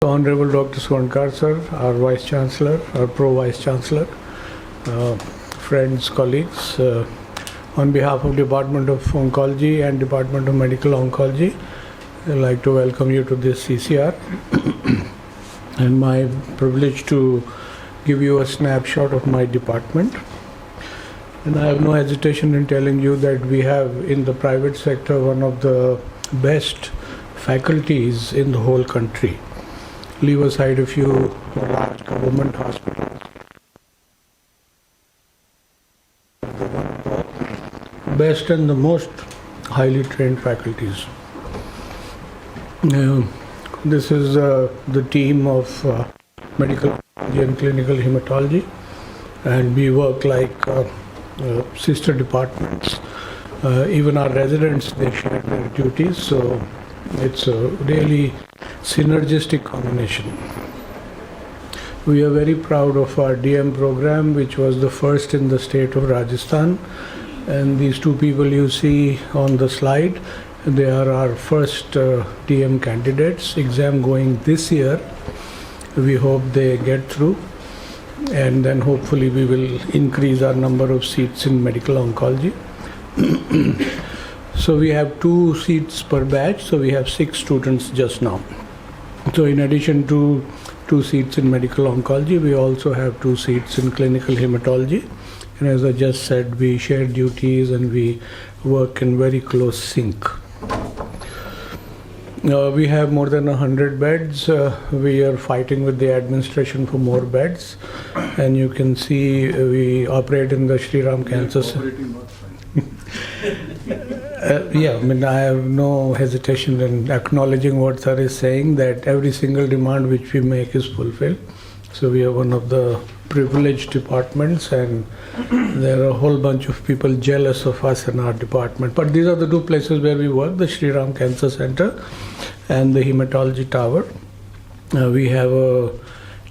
Honorable Dr. Swankar sir, our Vice Chancellor, our Pro-Vice Chancellor, friends, colleagues, on behalf of Department of Oncology and Department of Medical Oncology, I'd like to welcome you to this CCR. And my privilege to give you a snapshot of my department. And I have no hesitation in telling you that we have in the private sector one of the best faculties in the whole country. Leave aside a few large government hospitals. One of the best and the most highly trained faculties. This is the team of medical oncology and clinical hematology, and we work like sister departments. Even our residents, they share their duties, so it's a really synergistic combination. We are very proud of our DM program, which was the first in the state of Rajasthan, and these two people you see on the slide, they are our first DM candidates. Exam going this year. We hope they get through, and then hopefully we will increase our number of seats in medical oncology. So we have 2 seats per batch, so we have 6 students just now. So in addition to 2 seats in medical oncology, we also have 2 seats in clinical hematology. And as I just said, we share duties and we work in very close sync. We have more than 100 beds. We are fighting with the administration for more beds. And you can see we operate in the Shri Ram Cancer Center. Yeah, I mean, I have no hesitation in acknowledging what sir is saying, that every single demand which we make is fulfilled. So we are one of the privileged departments, and there are a whole bunch of people jealous of us in our department. But these are the 2 places where we work, the Shri Ram Cancer Center and the Hematology Tower. We have a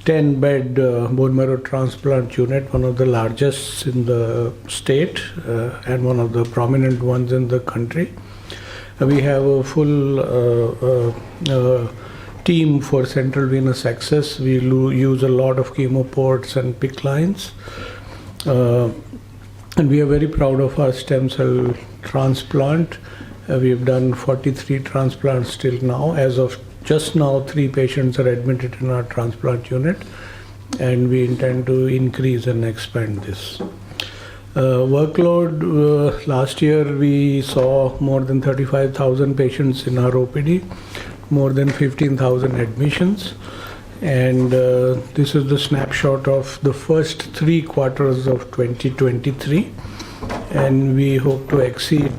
10-bed bone marrow transplant unit, one of the largest in the state and one of the prominent ones in the country. We have a full team for central venous access. We use a lot of chemo ports and PICC lines. And we are very proud of our stem cell transplant. We have done 43 transplants till now. As of just now, 3 patients are admitted in our transplant unit, and we intend to increase and expand this. Workload, last year we saw more than 35,000 patients in our OPD, more than 15,000 admissions, and this is the snapshot of the first 3 quarters of 2023, and we hope to exceed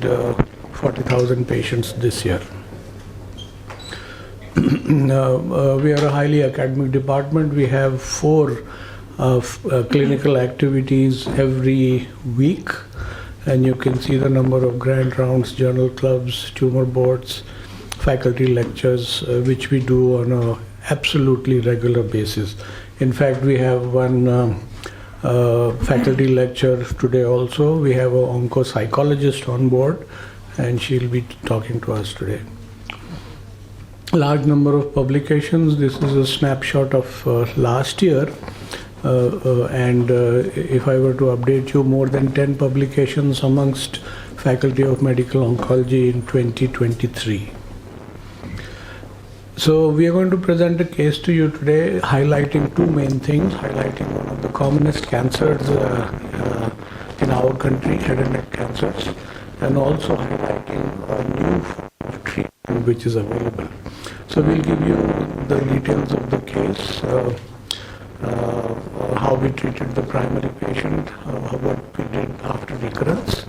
40,000 patients this year. We are a highly academic department. We have 4 clinical activities every week, and you can see the number of grant rounds, journal clubs, tumor boards, faculty lectures, which we do on a absolutely regular basis. In fact, we have one faculty lecture today also. We have an oncopsychologist on board, and she'll be talking to us today. Large number of publications. This is a snapshot of last year, and if I were to update you, more than 10 publications amongst Faculty of Medical Oncology in 2023. So we are going to present a case to you today, highlighting 2 main things, highlighting one of the commonest cancers in our country, head and neck cancers, and also highlighting a new form of treatment which is available. So we'll give you the details of the case, how we treated the primary patient, what we did after recurrence,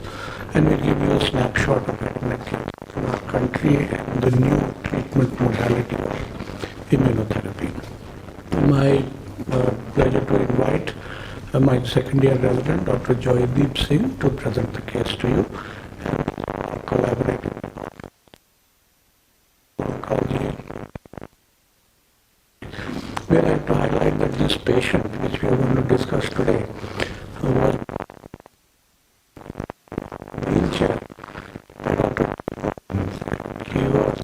and we'll give you a snapshot of head and neck cancer in our country and the new treatment modality of immunotherapy. My pleasure to invite my second-year resident, Dr. Joydeep Singh, to present the case to you, and collaborating with oncology. We like to highlight that this patient, which we are going to discuss today, was wheelchair by Dr. He was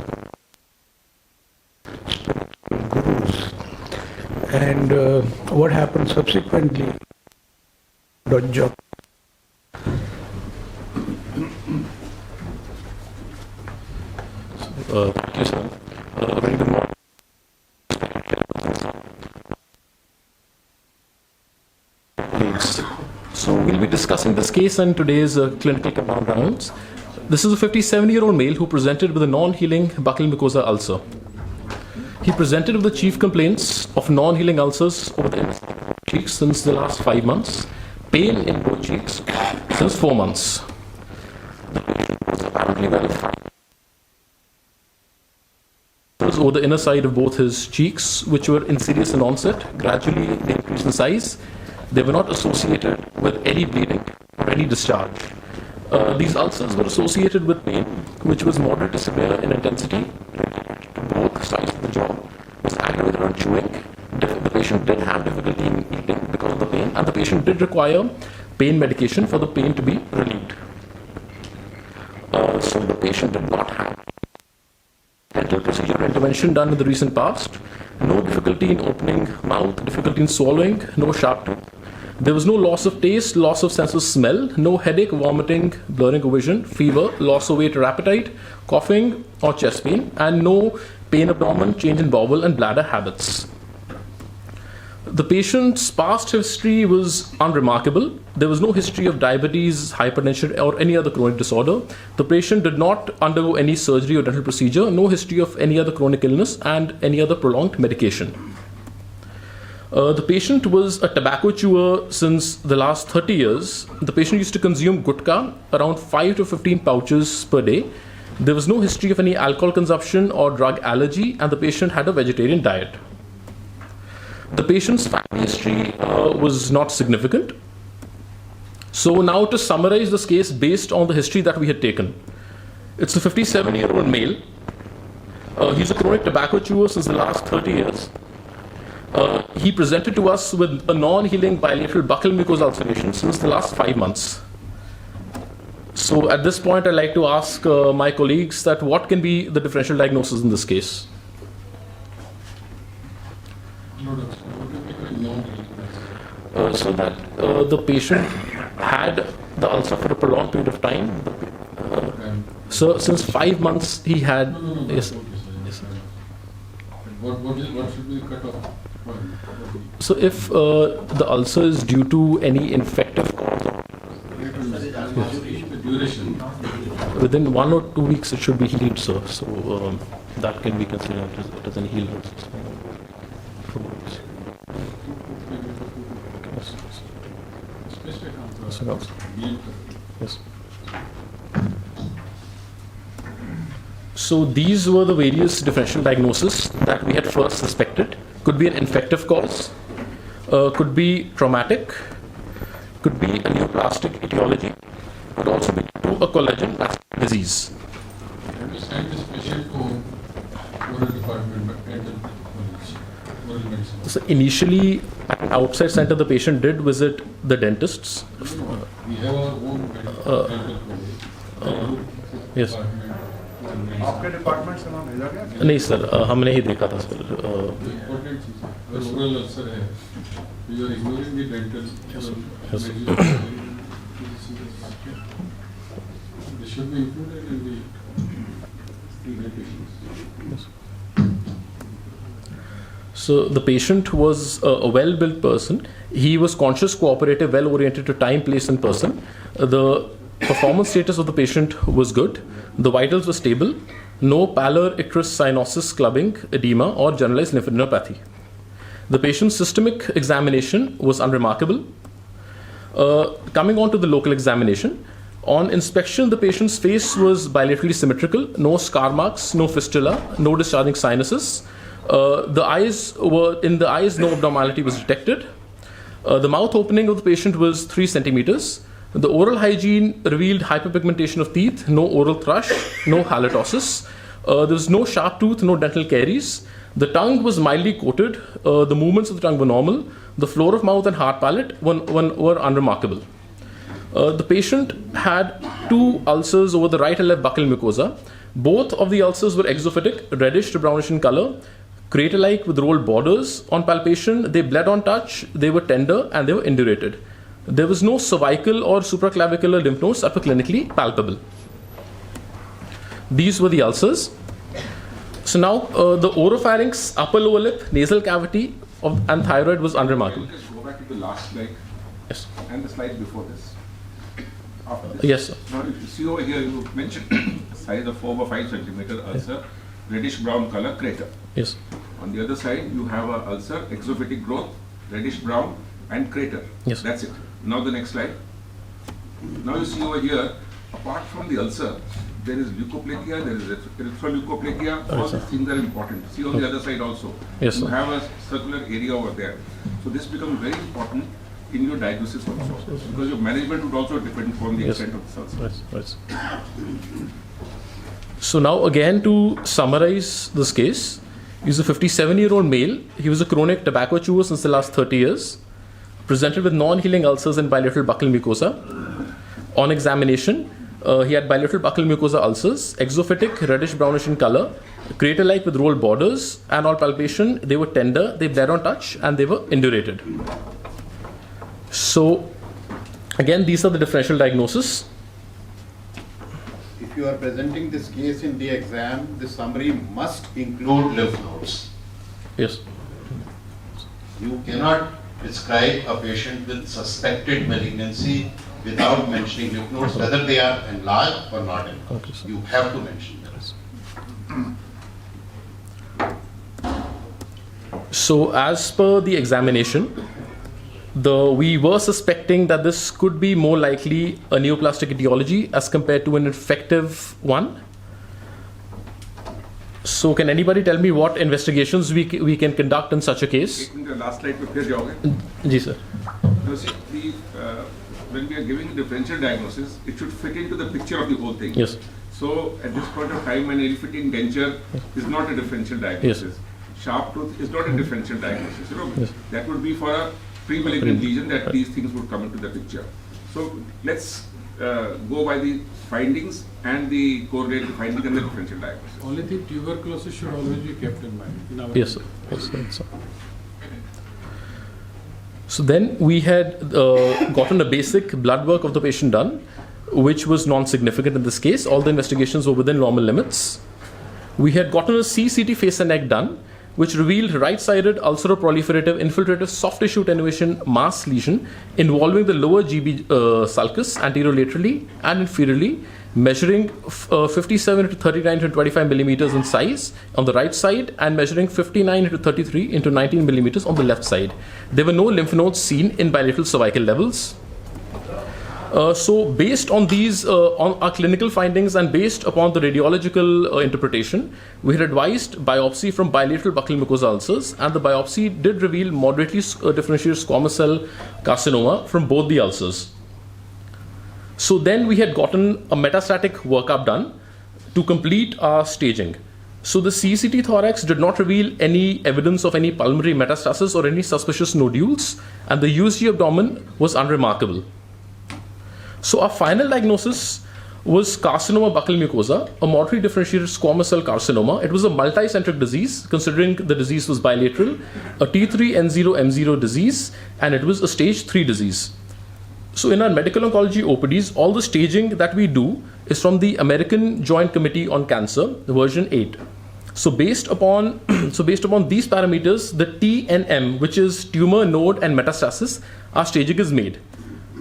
spiritual gurus And what happened subsequently? Job. Thank you, sir. Very good morning. So we'll be discussing this case and today's clinical compound rounds. This is a 57-year-old male who presented with a non-healing buccal mucosa ulcer. He presented with the chief complaints of non-healing ulcers over the cheeks since the last 5 months, pain in both cheeks since 4 months. The patient was apparently well fine. Over the inner side of both his cheeks, which were insidious in onset, gradually they increased in size. They were not associated with any bleeding or any discharge. These ulcers were associated with pain, which was moderate to severe in intensity, to both sides of the jaw, was aggravated on chewing. The patient did have difficulty in eating because of the pain, and the patient did require pain medication for the pain to be relieved. So the patient did not have dental procedure or intervention done in the recent past. No difficulty in opening mouth, difficulty in swallowing, no sharp tooth. There was no loss of taste, loss of sense of smell, no headache, vomiting, blurring of vision, fever, loss of weight or appetite, coughing or chest pain, and no pain abdomen, change in bowel and bladder habits. The patient's past history was unremarkable. There was no history of diabetes, hypertension, or any other chronic disorder. The patient did not undergo any surgery or dental procedure, no history of any other chronic illness, and any other prolonged medication. The patient was a tobacco chewer since the last 30 years. The patient used to consume gutka, around 5 to 15 pouches per day. There was no history of any alcohol consumption or drug allergy, and the patient had a vegetarian diet. The patient's family history was not significant. So now to summarize this case based on the history that we had taken. It's a 57-year-old male. He's a chronic tobacco chewer since the last 30 years. He presented to us with a non-healing bilateral buccal mucosa ulceration since the last 5 months. So at this point, I'd like to ask my colleagues that what can be the differential diagnosis in this case? So that the patient had the ulcer for a prolonged period of time. So since 5 months he had. Yes. Yes. What should be the cutoff? So if the ulcer is due to any infective cause, Duration. within 1 or 2 weeks it should be healed, sir. So that can be considered as an healed ulcer. Yes. So these were the various differential diagnoses that we had first suspected. Could be an infective cause, could be traumatic, could be a neoplastic etiology, could also be due to a collagen vascular disease. Have you sent this patient to oral department, dental college, oral medicine? So initially, at an outside center, the patient did visit the dentists. We have our own dental college. Yes. आपके department से नाम भेजा गया? नहीं sir, हमने ही देखा था sir. Important चीज है. अगर oral ulcer है, you are ignoring the dental. Yes. They should be included in the patients. Yes. So the patient was a well-built person. He was conscious, cooperative, well-oriented to time, place, and person. The performance status of the patient was good. The vitals were stable. No pallor, icterus, cyanosis, clubbing, edema, or generalized lymphadenopathy. The patient's systemic examination was unremarkable. Coming on to the local examination, on inspection, the patient's face was bilaterally symmetrical, no scar marks, no fistula, no discharging sinuses. In the eyes, no abnormality was detected. The mouth opening of the patient was 3 centimeters. The oral hygiene revealed hyperpigmentation of teeth, no oral thrush, no halitosis. There was no sharp tooth, no dental caries. The tongue was mildly coated. The movements of the tongue were normal. The floor of mouth and hard palate were unremarkable. The patient had 2 ulcers over the right and left buccal mucosa. Both of the ulcers were exophytic, reddish to brownish in color, crater-like with rolled borders. On palpation, they bled on touch, they were tender, and they were indurated. There was no cervical or supraclavicular lymph nodes that were clinically palpable. These were the ulcers. So now the oropharynx, upper lower lip, nasal cavity and thyroid was unremarkable. Can you just go back to the last slide Yes. and the slide before this? After this. Yes, sir. Now, if you see over here, you mentioned size of 4 by 5 centimeter ulcer, reddish brown color crater. Yes. On the other side, you have a ulcer, exophytic growth, reddish brown, and crater. Yes. That's it. Now the next slide. Now you see over here, apart from the ulcer, there is leukoplakia, there is erythroleukoplakia. All sir. these things are important. See on the other side also. Yes, You sir. have a circular area over there. So this becomes very important in your diagnosis also, because your management would also depend on the Yes. extent of the ulcer. Right. So now again to summarize this case, he's a 57-year-old male. He was a chronic tobacco chewer since the last 30 years. Presented with non-healing ulcers and bilateral buccal mucosa. On examination, he had bilateral buccal mucosa ulcers, exophytic, reddish brownish in color, crater-like with rolled borders, and on palpation, they were tender, they bled on touch, and they were indurated. So again, these are the differential diagnosis. If you are presenting this case in the exam, the summary must include lymph nodes. Yes. You cannot describe a patient with suspected malignancy without mentioning lymph nodes, whether they are enlarged or not enlarged. Okay, sir. You have to mention them. So as per the examination, we were suspecting that this could be more likely a neoplastic etiology as compared to an infective one. So can anybody tell me what investigations we can conduct in such a case? Taking the last slide, पे फिर जाओगे. Ji sir. Now see, when we are giving differential diagnosis, it should fit into the picture of the whole thing. Yes. So at this point of time, an ill-fitting denture is not a differential diagnosis. Sharp tooth is not a differential diagnosis. You know, Yes. that would be for a pre-malignant lesion that these things would come into the picture. So let's go by the findings and the correlated findings and the differential diagnosis. Only thing, tuberculosis should always be kept in mind. In our Yes, sir. Yes, sir. Yes, sir. So then we had gotten a basic blood work of the patient done, which was non-significant in this case. All the investigations were within normal limits. We had gotten a CCT face and neck done, which revealed right-sided ulceroproliferative infiltrative soft tissue attenuation mass lesion involving the lower GB sulcus anterolaterally and inferiorly, measuring 57 to 39 to 25 millimeters in size on the right side and measuring 59 to 33 into 19 millimeters on the left side. There were no lymph nodes seen in bilateral cervical levels. So based on these, on our clinical findings and based upon the radiological interpretation, we had advised biopsy from bilateral buccal mucosa ulcers, and the biopsy did reveal moderately differentiated squamous cell carcinoma from both the ulcers. So then we had gotten a metastatic workup done to complete our staging. So the CCT thorax did not reveal any evidence of any pulmonary metastasis or any suspicious nodules, and the USG abdomen was unremarkable. So our final diagnosis was carcinoma buccal mucosa, a moderately differentiated squamous cell carcinoma. It was a multicentric disease, considering the disease was bilateral, a T3N0M0 disease, and it was a stage 3 disease. So in our medical oncology OPDs, all the staging that we do is from the American Joint Committee on Cancer, version 8. So based upon these parameters, the TNM, which is tumor, node, and metastasis, our staging is made.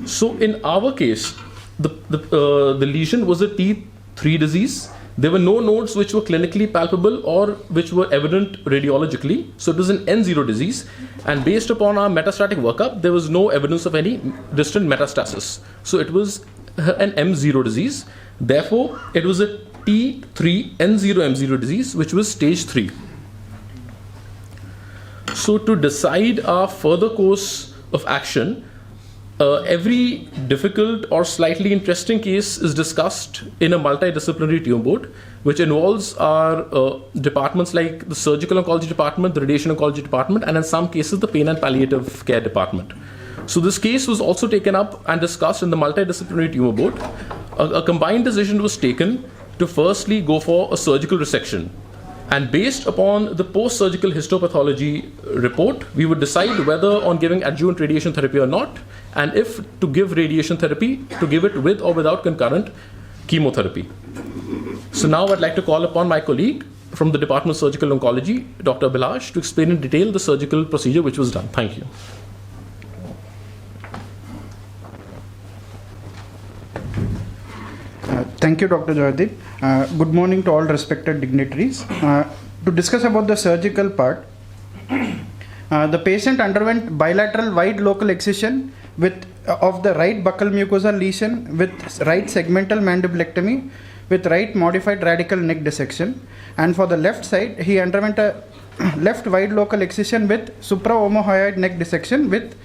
So in our case, the lesion was a T3 disease. There were no nodes which were clinically palpable or which were evident radiologically. So it was an N0 disease. And based upon our metastatic workup, there was no evidence of any distant metastasis. So it was an M0 disease. Therefore, it was a T3N0M0 disease, which was stage 3. So to decide our further course of action, every difficult or slightly interesting case is discussed in a multidisciplinary tumor board, which involves our departments like the surgical oncology department, the radiation oncology department, and in some cases the pain and palliative care department. So this case was also taken up and discussed in the multidisciplinary tumor board. A combined decision was taken to firstly go for a surgical resection. And based upon the post-surgical histopathology report, we would decide whether on giving adjuvant radiation therapy or not, and if to give radiation therapy, to give it with or without concurrent chemotherapy. So now I'd like to call upon my colleague from the Department of Surgical Oncology, Dr. Abhilash, to explain in detail the surgical procedure which was done. Thank you. Thank you, Dr. Joydeep. Good morning to all respected dignitaries. To discuss about the surgical part, the patient underwent bilateral wide local excision of the right buccal mucosa lesion with right segmental mandibulectomy with right modified radical neck dissection. And for the left side, he underwent a left wide local excision with supraomohyoid neck dissection with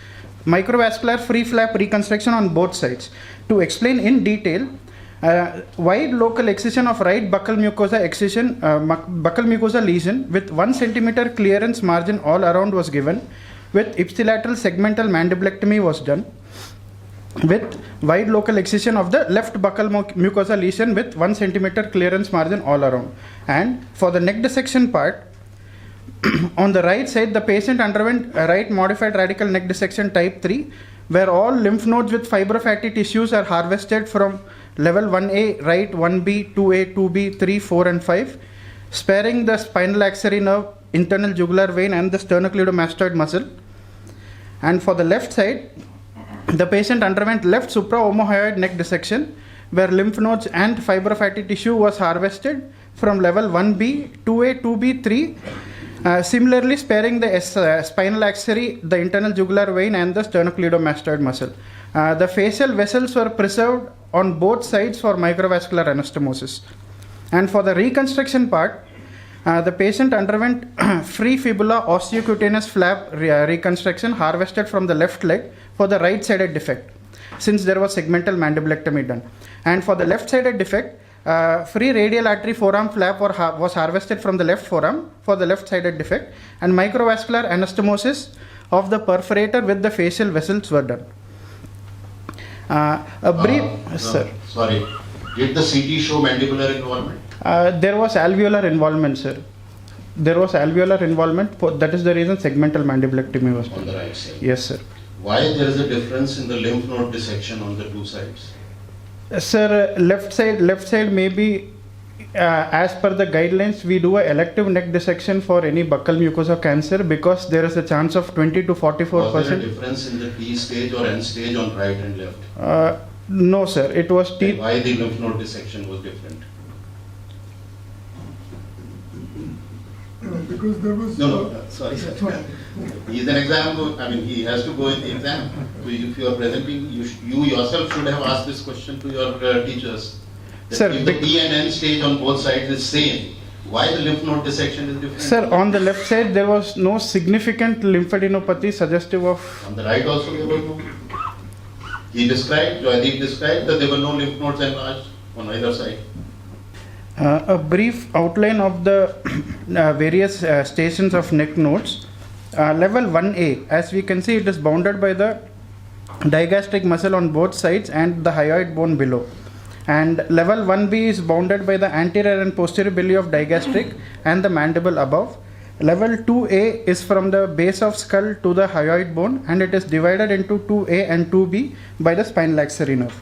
microvascular free flap reconstruction on both sides. To explain in detail, wide local excision of right buccal mucosa excision, buccal mucosa lesion with 1 centimeter clearance margin all around was given, with ipsilateral segmental mandibulectomy was done, with wide local excision of the left buccal mucosa lesion with 1 centimeter clearance margin all around. And for the neck dissection part, on the right side, the patient underwent a right modified radical neck dissection type 3, where all lymph nodes with fibrofatty tissues are harvested from level 1A, right 1B, 2A, 2B, 3, 4 and 5, sparing the spinal axillary nerve, internal jugular vein and the sternocleidomastoid muscle. And for the left side, the patient underwent left supraomohyoid neck dissection, where lymph nodes and fibrofatty tissue was harvested from level 1B, 2A, 2B, 3, similarly sparing the spinal axillary, the internal jugular vein and the sternocleidomastoid muscle. The facial vessels were preserved on both sides for microvascular anastomosis. And for the reconstruction part, the patient underwent free fibula osteocutaneous flap reconstruction harvested from the left leg for the right-sided defect, since there was segmental mandibulectomy done. And for the left-sided defect, free radial artery forearm flap was harvested from the left forearm for the left-sided defect, and microvascular anastomosis of the perforator with the facial vessels were done. Sir. Sorry, did the CT show mandibular involvement? There was alveolar involvement, sir. There was alveolar involvement. That is the reason segmental mandibulectomy was done. On the right side? Yes, sir. Why there is a difference in the lymph node dissection on the two sides? Sir, left side may be, as per the guidelines, we do a elective neck dissection for any buccal mucosa cancer because there is a chance of 20 to 44%. Was there a difference in the T stage or N stage on right and left? No, sir. It was T. And why the lymph node dissection was different? Because there was... No, sorry, sir. He is an exam, I mean, he has to go in the exam. So if you are presenting, you yourself should have asked this question to your teachers. Sir, if the T and N stage on both sides is same, why the lymph node dissection is different? Sir, on the left side, there was no significant lymphadenopathy suggestive of... On the right also there were no. He described, Joydeep described that there were no lymph nodes enlarged on either side. A brief outline of the various stations of neck nodes. Level 1A, as we can see, it is bounded by the digastric muscle on both sides and the hyoid bone below. And level 1B is bounded by the anterior and posterior belly of digastric and the mandible above. Level 2A is from the base of skull to the hyoid bone, and it is divided into 2A and 2B by the spinal axillary nerve.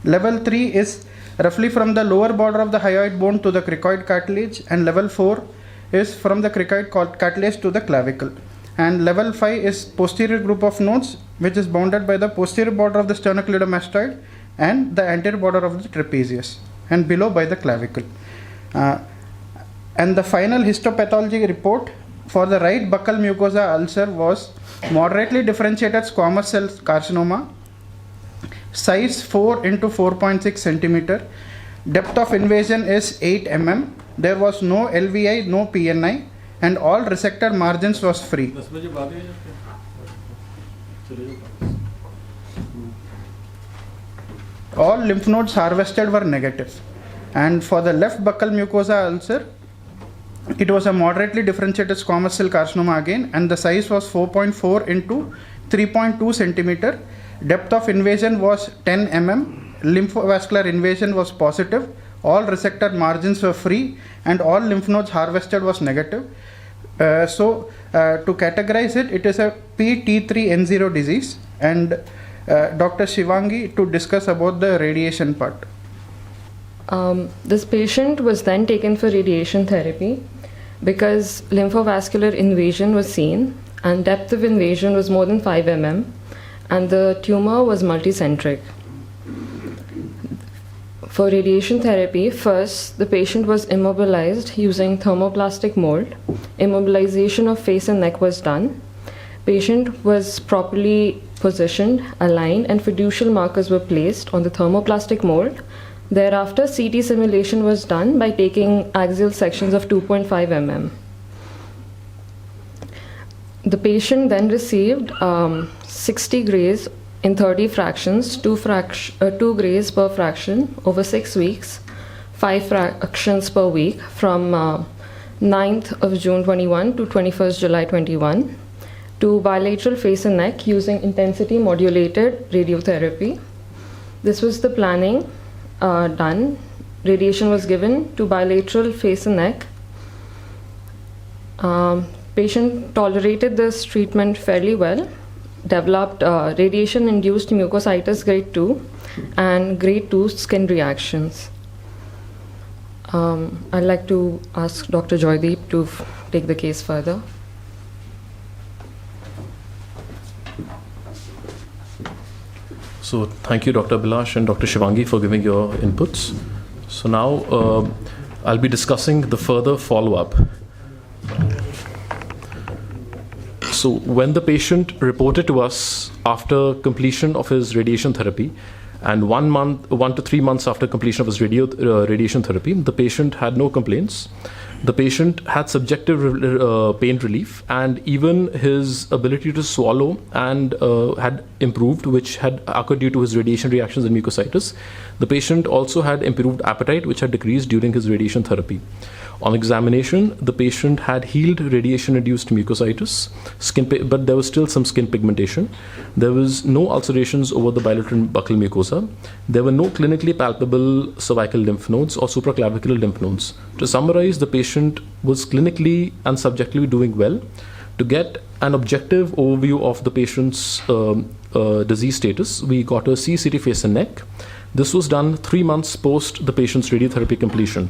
Level 3 is roughly from the lower border of the hyoid bone to the cricoid cartilage, and level 4 is from the cricoid cartilage to the clavicle. And level 5 is posterior group of nodes, which is bounded by the posterior border of the sternocleidomastoid and the anterior border of the trapezius, and below by the clavicle. And the final histopathology report for the right buccal mucosa ulcer was moderately differentiated squamous cell carcinoma, size 4 into 4.6 centimeter, depth of invasion is 8 mm, there was no LVI, no PNI, and all resected margins was free. All lymph nodes harvested were negative. And for the left buccal mucosa ulcer, it was a moderately differentiated squamous cell carcinoma again, and the size was 4.4 into 3.2 centimeter. Depth of invasion was 10 mm. Lymphovascular invasion was positive. all resected margins were free, and all lymph nodes harvested was negative. To categorize it, it is a P-T3N0 disease, and Dr. Shivangi to discuss about the radiation part. This patient was then taken for radiation therapy because lymphovascular invasion was seen and depth of invasion was more than 5 mm and the tumor was multicentric. For radiation therapy, first the patient was immobilized using thermoplastic mold. Immobilization of face and neck was done. Patient was properly positioned, aligned, and fiducial markers were placed on the thermoplastic mold. Thereafter, CT simulation was done by taking axial sections of 2.5 mm. The patient then received 60 grays in 30 fractions, 2 grays per fraction over 6 weeks, 5 fractions per week from 9th of June 21 to 21st July 21 to bilateral face and neck using intensity modulated radiotherapy. This was the planning done. Radiation was given to bilateral face and neck. Patient tolerated this treatment fairly well, developed radiation-induced mucositis grade 2 and grade 2 skin reactions. I'd like to ask Dr. Joydeep to take the case further. So thank you, Dr. Abhilash and Dr. Shivangi, for giving your inputs. So now I'll be discussing the further follow-up. So when the patient reported to us after completion of his radiation therapy, and 1 to 3 months after completion of his radiation therapy, the patient had no complaints. The patient had subjective pain relief, and even his ability to swallow and had improved, which had occurred due to his radiation reactions and mucositis. The patient also had improved appetite, which had decreased during his radiation therapy. On examination, the patient had healed radiation-induced mucositis, but there was still some skin pigmentation. There was no ulcerations over the bilateral buccal mucosa. There were no clinically palpable cervical lymph nodes or supraclavicular lymph nodes. To summarize, the patient was clinically and subjectively doing well. To get an objective overview of the patient's disease status, we got a CCT face and neck. This was done 3 months post the patient's radiotherapy completion.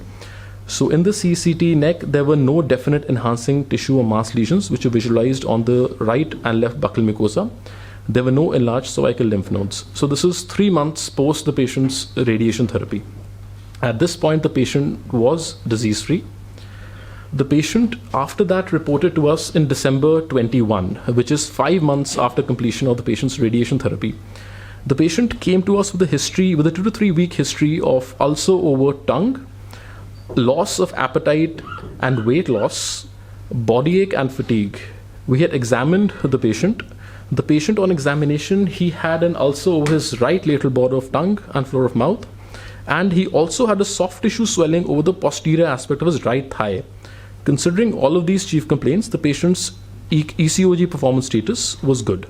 So in the CCT neck, there were no definite enhancing tissue or mass lesions which were visualized on the right and left buccal mucosa. There were no enlarged cervical lymph nodes. So this is 3 months post the patient's radiation therapy. At this point, the patient was disease-free. The patient after that reported to us in December 21, which is 5 months after completion of the patient's radiation therapy. The patient came to us with a 2 to 3 week history of ulcer over tongue, loss of appetite and weight loss, body ache and fatigue. We had examined the patient. The patient on examination, he had an ulcer over his right lateral border of tongue and floor of mouth, and he also had a soft tissue swelling over the posterior aspect of his right thigh. Considering all of these chief complaints, the patient's ECOG performance status was good.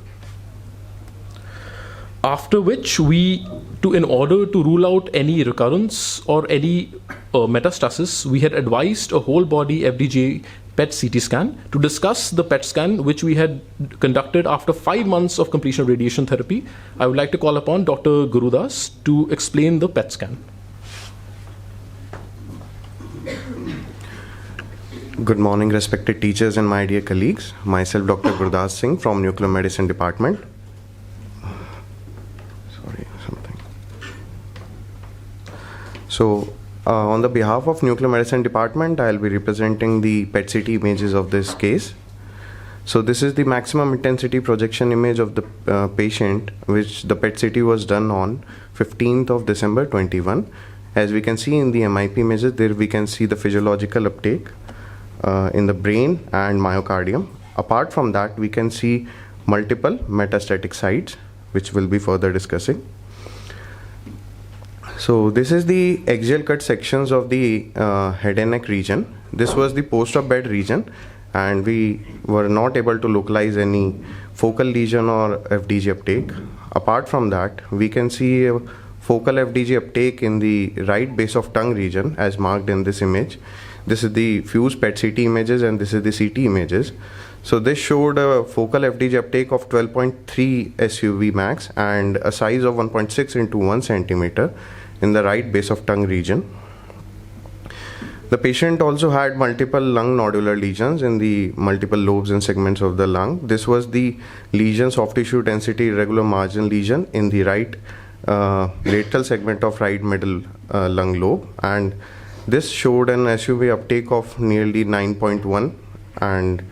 After which in order to rule out any recurrence or any metastasis, we had advised a whole body FDG PET CT scan to discuss the PET scan which we had conducted after 5 months of completion of radiation therapy. I would like to call upon Dr. Gurudas to explain the PET scan. Good morning, respected teachers and my dear colleagues. Myself, Dr. Gurudas Singh from Nuclear Medicine Department. So, on the behalf of Nuclear Medicine Department, I'll be representing the PET CT images of this case. So, this is the maximum intensity projection image of the patient, which the PET CT was done on 15th of December 21. As we can see in the MIP images, there we can see the physiological uptake in the brain and myocardium. Apart from that, we can see multiple metastatic sites, which we'll be further discussing. So this is the axial cut sections of the head and neck region. This was the post-op bed region, and we were not able to localize any focal lesion or FDG uptake. Apart from that, we can see a focal FDG uptake in the right base of tongue region as marked in this image. This is the fused PET-CT images and this is the CT images. So this showed a focal FDG uptake of 12.3 SUV max and a size of 1.6 into 1 centimeter in the right base of tongue region. The patient also had multiple lung nodular lesions in the multiple lobes and segments of the lung. This was the lesion soft tissue density irregular margin lesion in the right lateral segment of right middle lung lobe, and this showed an SUV uptake of nearly 9.1, and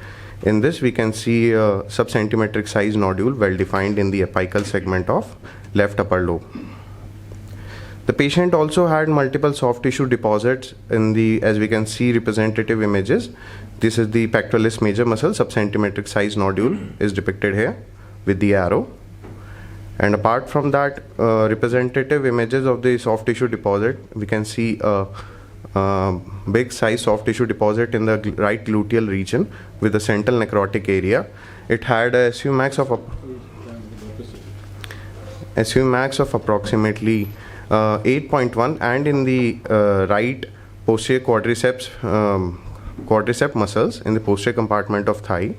in this we can see a subcentimetric size nodule well defined in the apical segment of left upper lobe. The patient also had multiple soft tissue deposits in the, as we can see, representative images. This is the pectoralis major muscle, subcentimetric size nodule is depicted here with the arrow. And apart from that, representative images of the soft tissue deposit, we can see a big size soft tissue deposit in the right gluteal region with a central necrotic area. It had a SU max of approximately 8.1, and in the right posterior quadricep muscles in the posterior compartment of thigh,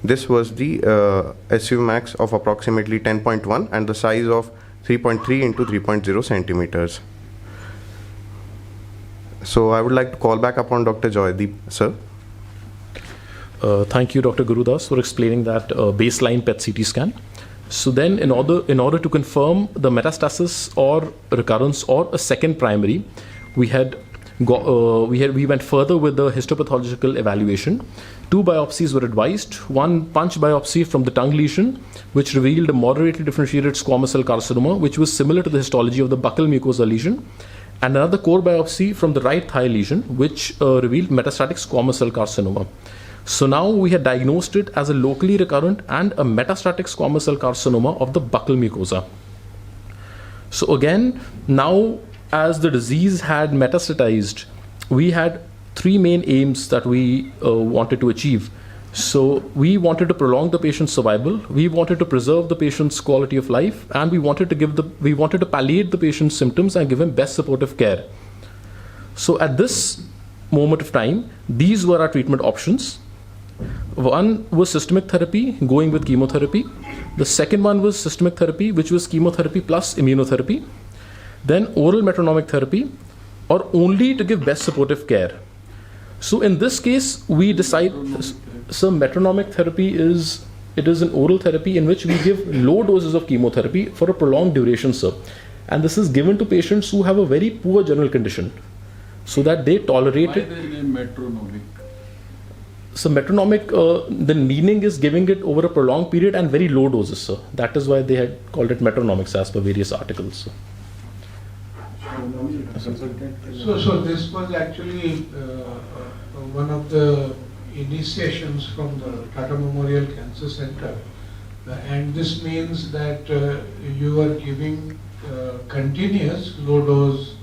this was the SU max of approximately 10.1 and the size of 3.3 into 3.0 centimeters. So I would like to call back upon Dr. Joydeep, sir. Thank you, Dr. Gurudas, for explaining that baseline PET-CT scan. So then, in order to confirm the metastasis or recurrence or a second primary, we went further with the histopathological evaluation. 2 biopsies were advised. One punch biopsy from the tongue lesion, which revealed a moderately differentiated squamous cell carcinoma, which was similar to the histology of the buccal mucosa lesion, and another core biopsy from the right thigh lesion, which revealed metastatic squamous cell carcinoma. So now we had diagnosed it as a locally recurrent and a metastatic squamous cell carcinoma of the buccal mucosa. So again, now as the disease had metastatized, we had 3 main aims that we wanted to achieve. So we wanted to prolong the patient's survival, we wanted to preserve the patient's quality of life, and we wanted to palliate the patient's symptoms and give him best supportive care. So at this moment of time, these were our treatment options. One was systemic therapy, going with chemotherapy. The second one was systemic therapy, which was chemotherapy plus immunotherapy. Then oral metronomic therapy, or only to give best supportive care. So in this case, we decide, so metronomic therapy is an oral therapy in which we give low doses of chemotherapy for a prolonged duration, sir. And this is given to patients who have a very poor general condition, so that they tolerate it. Why the name metronomic? So metronomic, the meaning is giving it over a prolonged period and very low doses, sir. That is why they had called it metronomics as per various articles, sir. So this was actually one of the initiations from the Tata Memorial Cancer Center, and this means that you are giving continuous low dose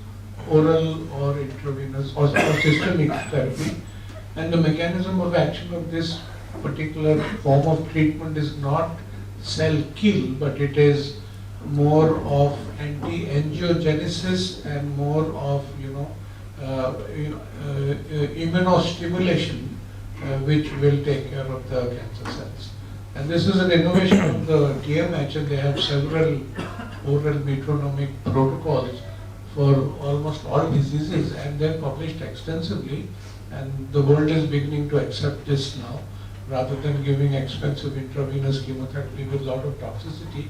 oral or intravenous or systemic therapy, and the mechanism of action of this particular form of treatment is not cell kill, but it is more of anti-angiogenesis and more of immunostimulation, which will take care of the cancer cells. And this is an innovation of the TMH, and they have several oral metronomic protocols for almost all diseases, and they're published extensively, and the world is beginning to accept this now, rather than giving expensive intravenous chemotherapy with a lot of toxicity.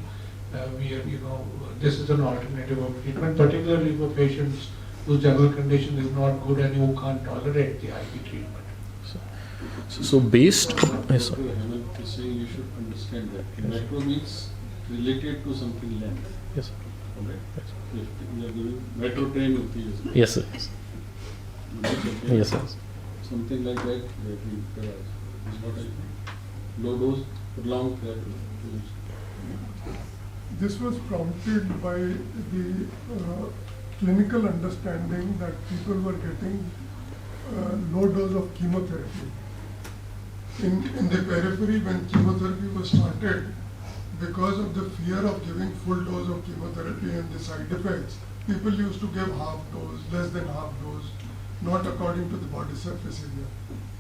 This is an alternative of treatment, particularly for patients whose general condition is not good and who can't tolerate the IV treatment. So based, yes, sir. Hemant is saying you should understand that metro means related to something length. Yes, sir. Okay. If you are giving metro train with you. Yes, sir. Yes, sir. Something like that is what I think. Low dose, prolonged therapy. This was prompted by the clinical understanding that people were getting low dose of chemotherapy. In the periphery, when chemotherapy was started, because of the fear of giving full dose of chemotherapy and the side effects, people used to give half dose, less than half dose, not according to the body surface area.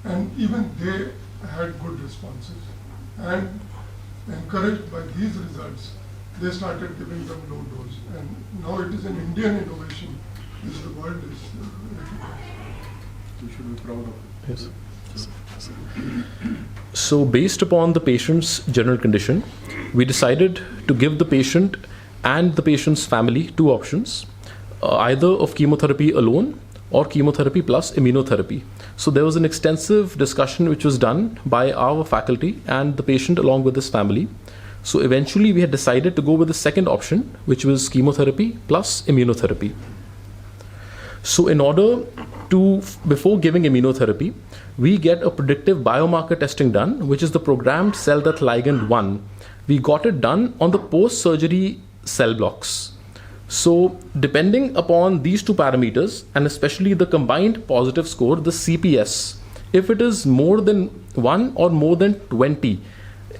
And even they had good responses. And encouraged by these results, they started giving them low dose. And now it is an Indian innovation which the world is recognizing. We should be proud of it. Yes. So based upon the patient's general condition, we decided to give the patient and the patient's family two options, either of chemotherapy alone or chemotherapy plus immunotherapy. So there was an extensive discussion which was done by our faculty and the patient along with his family. So eventually we had decided to go with the second option, which was chemotherapy plus immunotherapy. So in order to, before giving immunotherapy, we get a predictive biomarker testing done, which is the programmed cell death ligand 1. We got it done on the post-surgery cell blocks. So depending upon these two parameters, and especially the combined positive score, the CPS, if it is more than 1 or more than 20,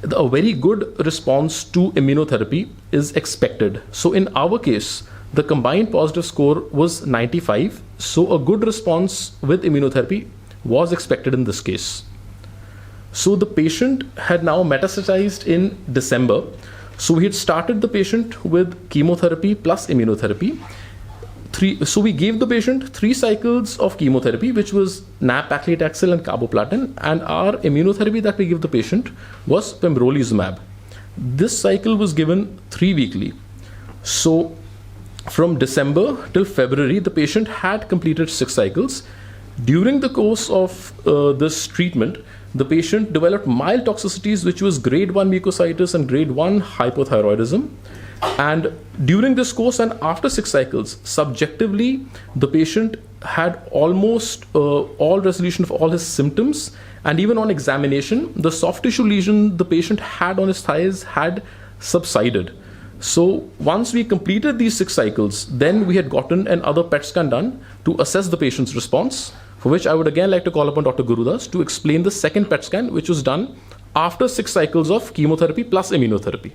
a very good response to immunotherapy is expected. So in our case, the combined positive score was 95. So a good response with immunotherapy was expected in this case. So the patient had now metastasized in December. So we had started the patient with chemotherapy plus immunotherapy. So we gave the patient 3 cycles of chemotherapy, which was nab-paclitaxel and carboplatin, and our immunotherapy that we give the patient was pembrolizumab. This cycle was given 3 weekly. So from December till February, the patient had completed 6 cycles. During the course of this treatment, the patient developed mild toxicities, which was grade 1 mucositis and grade 1 hypothyroidism. And during this course and after 6 cycles, subjectively, the patient had almost all resolution of all his symptoms. And even on examination, the soft tissue lesion the patient had on his thighs had subsided. So once we completed these 6 cycles, then we had gotten another PET scan done to assess the patient's response, for which I would again like to call upon Dr. Gurudas to explain the second PET scan, which was done after 6 cycles of chemotherapy plus immunotherapy.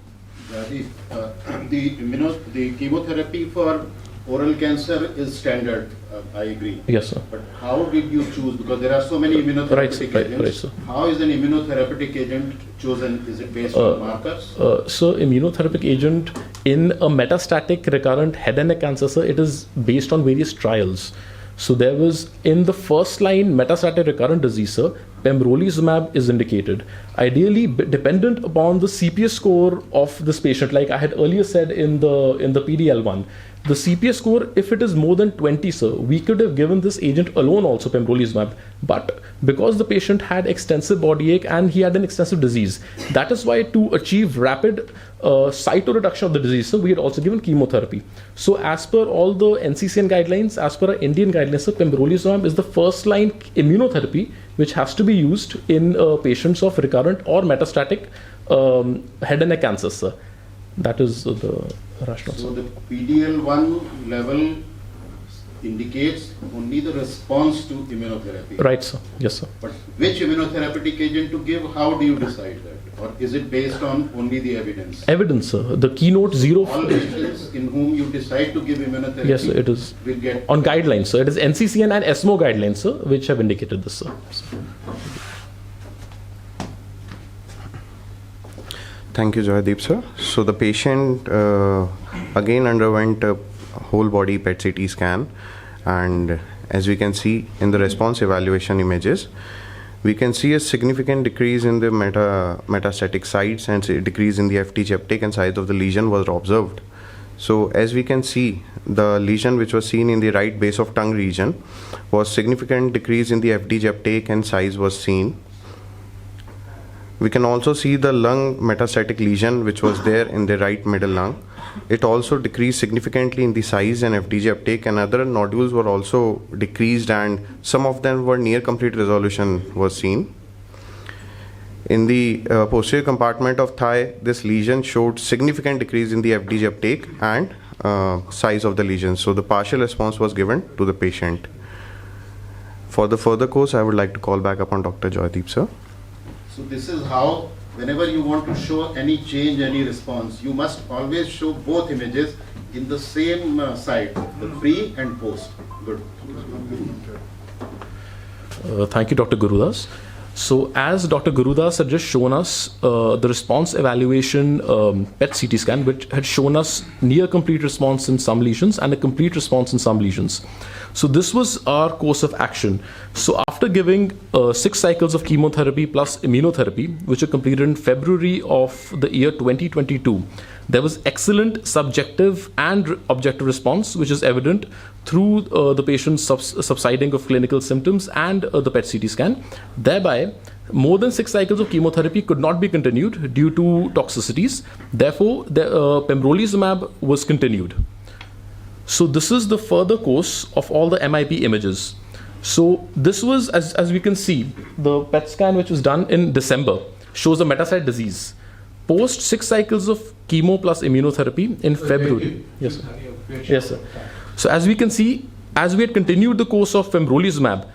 The chemotherapy for oral cancer is standard, I agree. Yes, sir. But how did you choose? Because there are so many immunotherapeutic agents. Right, sir. How is an immunotherapeutic agent chosen? Is it based on markers? So immunotherapeutic agent in a metastatic recurrent head and neck cancer, sir, it is based on various trials. So there was, in the first line metastatic recurrent disease, sir, pembrolizumab is indicated. Ideally, dependent upon the CPS score of this patient, like I had earlier said in the PDL1, the CPS score, if it is more than 20, sir, we could have given this agent alone also, pembrolizumab. But because the patient had extensive body ache and he had an extensive disease, that is why to achieve rapid cytoreduction of the disease, so we had also given chemotherapy. So as per all the NCCN guidelines, as per our Indian guidelines, so pembrolizumab is the first line immunotherapy which has to be used in patients of recurrent or metastatic head and neck cancer, sir. That is the rationale. So the PDL1 level indicates only the response to immunotherapy. Right, sir. Yes, sir. But which immunotherapeutic agent to give, how do you decide that? Or is it based on only the evidence? Evidence, sir. The keynote 0. All patients in whom you decide to give immunotherapy, yes, sir, it is will get on guidelines, sir. It is NCCN and ESMO guidelines, sir, which have indicated this, sir. Thank you, Joydeep, sir. So the patient again underwent a whole body PET CT scan, and as we can see in the response evaluation images, we can see a significant decrease in the metastatic sites and a decrease in the FDG uptake and size of the lesion was observed. So as we can see, the lesion which was seen in the right base of tongue region was significant decrease in the FDG uptake and size was seen. We can also see the lung metastatic lesion which was there in the right middle lung. It also decreased significantly in the size and FDG uptake, and other nodules were also decreased and some of them were near complete resolution was seen. In the posterior compartment of thigh, this lesion showed significant decrease in the FDG uptake and size of the lesion. So the partial response was given to the patient. For the further course, I would like to call back upon Dr. Joydeep, sir. So this is how whenever you want to show any change, any response, you must always show both images in the same side, the pre and post. Good. Thank you, Dr. Gurudas. So as Dr. Gurudas had just shown us the response evaluation PET CT scan, which had shown us near complete response in some lesions and a complete response in some lesions. So this was our course of action. So after giving 6 cycles of chemotherapy plus immunotherapy, which were completed in February of the year 2022, there was excellent subjective and objective response, which is evident through the patient's subsiding of clinical symptoms and the PET CT scan. Thereby, more than 6 cycles of chemotherapy could not be continued due to toxicities. Therefore, the pembrolizumab was continued. So this is the further course of all the MIP images. So this was, as we can see, the PET scan which was done in December shows a metastatic disease. Post 6 cycles of chemo plus immunotherapy in February. Yes, sir. Yes, sir. So as we can see, as we had continued the course of pembrolizumab,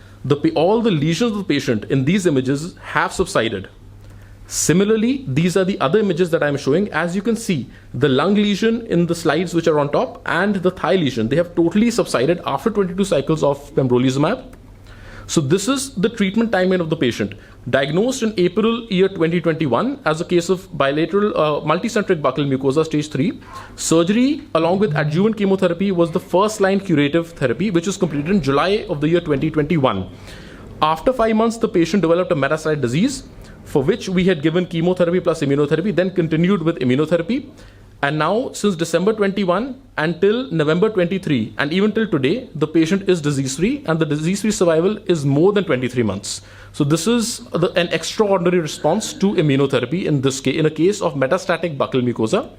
all the lesions of the patient in these images have subsided. Similarly, these are the other images that I'm showing. As you can see, the lung lesion in the slides which are on top and the thigh lesion, they have totally subsided after 22 cycles of pembrolizumab. So this is the treatment timeline of the patient. Diagnosed in April year 2021 as a case of bilateral multicentric buccal mucosa stage 3. Surgery along with adjuvant chemotherapy was the first line curative therapy, which was completed in July of the year 2021. After 5 months, the patient developed a metastatic disease for which we had given chemotherapy plus immunotherapy, then continued with immunotherapy. And now, since December 21 until November 23, and even till today, the patient is disease-free, and the disease-free survival is more than 23 months. So this is an extraordinary response to immunotherapy in this case, in a case of metastatic buccal mucosa.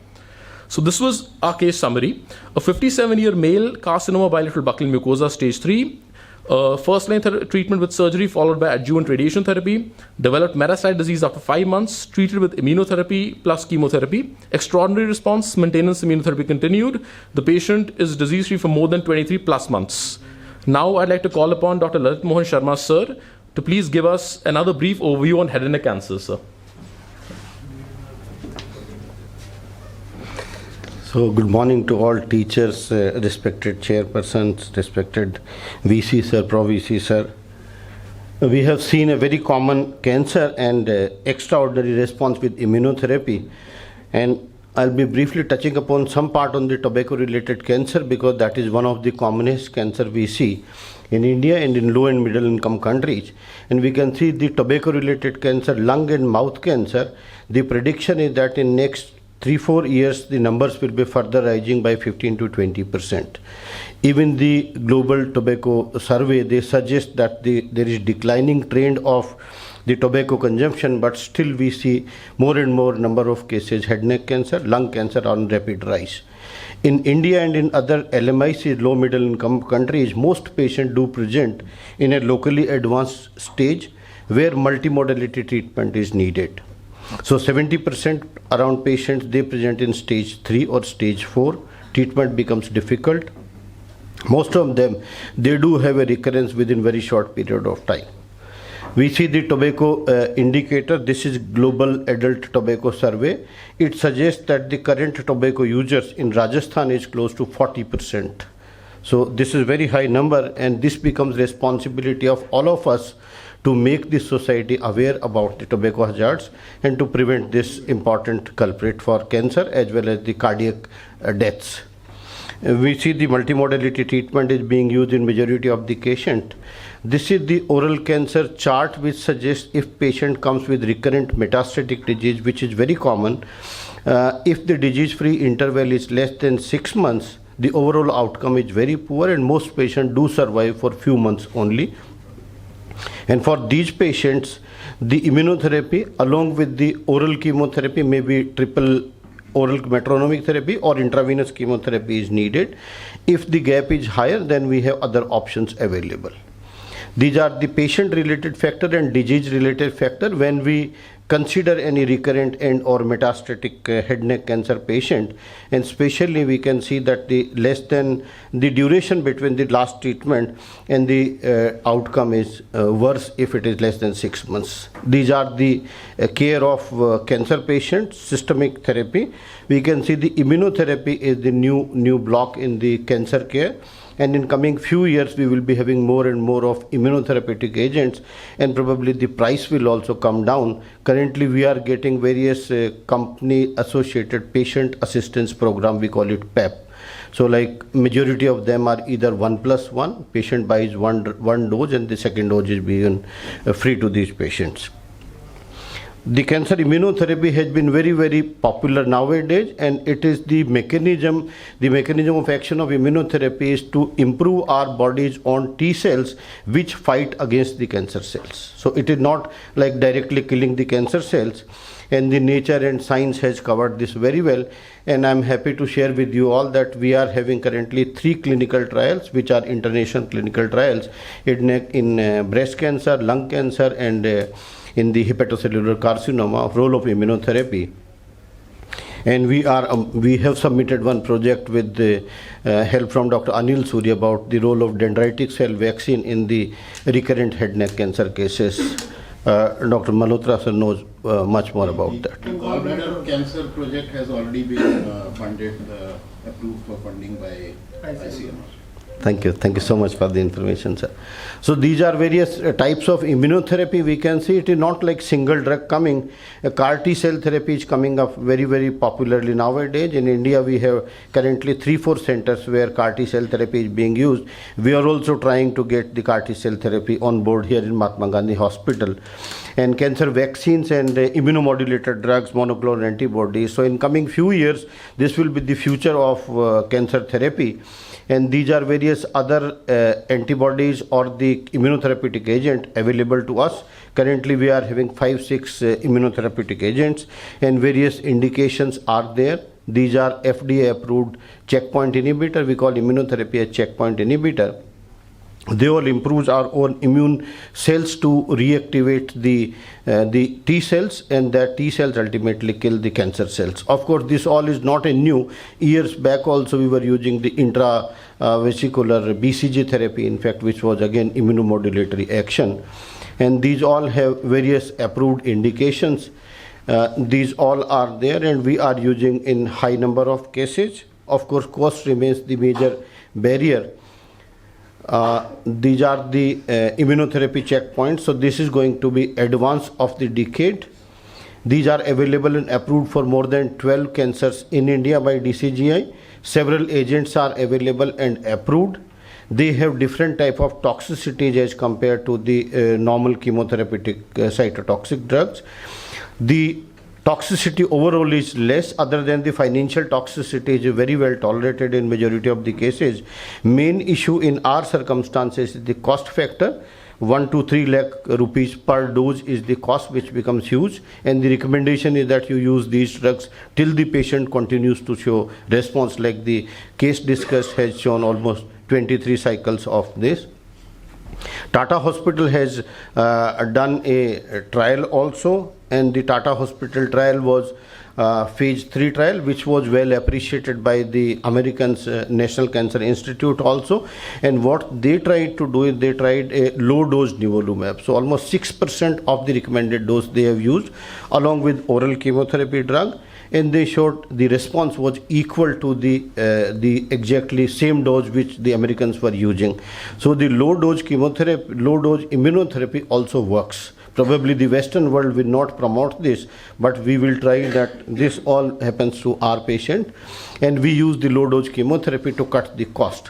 So this was our case summary. A 57-year male, carcinoma bilateral buccal mucosa stage 3, first-line treatment with surgery followed by adjuvant radiation therapy, developed metastatic disease after 5 months, treated with immunotherapy plus chemotherapy. Extraordinary response, maintenance immunotherapy continued. The patient is disease-free for more than 23 plus months. Now I'd like to call upon Dr. Lalit Mohan Sharma, sir, to please give us another brief overview on head and neck cancer, sir. So good morning to all teachers, respected chairpersons, respected VC sir, Pro VC sir. We have seen a very common cancer and extraordinary response with immunotherapy, and I'll be briefly touching upon some part on the tobacco related cancer because that is one of the commonest cancer we see in India and in low and middle income countries. And we can see the tobacco related cancer, lung and mouth cancer. The prediction is that in next 3-4 years, the numbers will be further rising by 15 to 20%. Even the global tobacco survey, they suggest that there is declining trend of the tobacco consumption, but still we see more and more number of cases, head neck cancer, lung cancer on rapid rise. In India and in other LMICs, low middle income countries, most patients do present in a locally advanced stage where multimodality treatment is needed. So 70% around patients, they present in stage 3 or stage 4. Treatment becomes difficult. Most of them, they do have a recurrence within very short period of time. We see the tobacco indicator. This is global adult tobacco survey. It suggests that the current tobacco users in Rajasthan is close to 40%. So this is very high number, and this becomes responsibility of all of us to make the society aware about the tobacco hazards and to prevent this important culprit for cancer as well as the cardiac deaths. We see the multimodality treatment is being used in majority of the patient. This is the oral cancer chart which suggests if patient comes with recurrent metastatic disease, which is very common, if the disease-free interval is less than 6 months, the overall outcome is very poor and most patients do survive for few months only. And for these patients, the immunotherapy along with the oral chemotherapy, maybe triple oral metronomic therapy or intravenous chemotherapy is needed. If the gap is higher, then we have other options available. These are the patient-related factor and disease-related factor. When we consider any recurrent and or metastatic head neck cancer patient, and especially we can see that the less than the duration between the last treatment and the outcome is worse if it is less than 6 months. These are the care of cancer patients. Systemic therapy, we can see the immunotherapy is the new block in the cancer care. And in coming few years, we will be having more and more of immunotherapeutic agents, and probably the price will also come down. Currently, we are getting various company-associated patient assistance program, we call it PEP. So like majority of them are either 1+1, patient buys one dose and the second dose is being free to these patients. The cancer immunotherapy has been very, very popular nowadays, and it is the mechanism of action of immunotherapy is to improve our body's own T cells which fight against the cancer cells. So it is not like directly killing the cancer cells, and the nature and science has covered this very well. And I'm happy to share with you all that we are having currently 3 clinical trials which are international clinical trials in breast cancer, lung cancer, and in the hepatocellular carcinoma, role of immunotherapy. And we have submitted one project with the help from Dr. Anil Suri about the role of dendritic cell vaccine in the recurrent head neck cancer cases. Dr. Malhotra sir knows much more about that. The gallbladder cancer project has already been funded, approved for funding by ICMR. Thank you so much for the information, sir. So these are various types of immunotherapy. We can see it is not like single drug coming. A CAR T cell therapy is coming up very, very popularly nowadays. In India, we have currently 3-4 centers where CAR T cell therapy is being used. We are also trying to get the CAR T cell therapy on board here in Mahatma Gandhi Hospital. And cancer vaccines and immunomodulator drugs, monoclonal antibodies. So in coming few years, this will be the future of cancer therapy. And these are various other antibodies or the immunotherapeutic agent available to us. Currently, we are having 5-6 immunotherapeutic agents, and various indications are there. These are FDA approved checkpoint inhibitor. We call immunotherapy a checkpoint inhibitor. They all improve our own immune cells to reactivate the T cells, and that T cells ultimately kill the cancer cells. Of course, this all is not a new. Years back also we were using the intravesicular BCG therapy, in fact, which was again immunomodulatory action. And these all have various approved indications. These all are there, and we are using in high number of cases. Of course, cost remains the major barrier. These are the immunotherapy checkpoints. So this is going to be advance of the decade. These are available and approved for more than 12 cancers in India by DCGI. Several agents are available and approved. They have different type of toxicities as compared to the normal chemotherapeutic cytotoxic drugs. The toxicity overall is less, other than the financial toxicity is very well tolerated in majority of the cases. Main issue in our circumstances is the cost factor. 1 to 3 lakh rupees per dose is the cost, which becomes huge, and the recommendation is that you use these drugs till the patient continues to show response, like the case discussed has shown almost 23 cycles of this. Tata Hospital has done a trial also, and the Tata Hospital trial was phase 3 trial, which was well appreciated by the Americans National Cancer Institute also. And what they tried to do is they tried a low dose nivolumab. So almost 6% of the recommended dose they have used along with oral chemotherapy drug, and they showed the response was equal to the exactly same dose which the Americans were using. So the low dose chemotherapy, low dose immunotherapy also works. Probably the Western world will not promote this, but we will try that this all happens to our patient, and we use the low dose chemotherapy to cut the cost.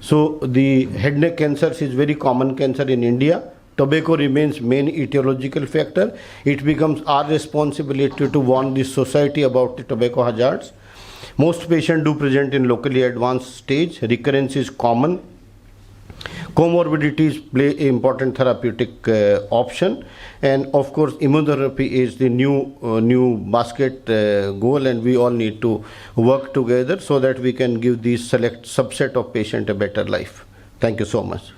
So the head neck cancer is very common cancer in India. Tobacco remains main etiological factor. It becomes our responsibility to warn the society about the tobacco hazards. Most patients do present in locally advanced stage. Recurrence is common. Comorbidities play an important therapeutic option, and of course immunotherapy is the new basket goal, and we all need to work together so that we can give these select subset of patient a better life. Thank you so much.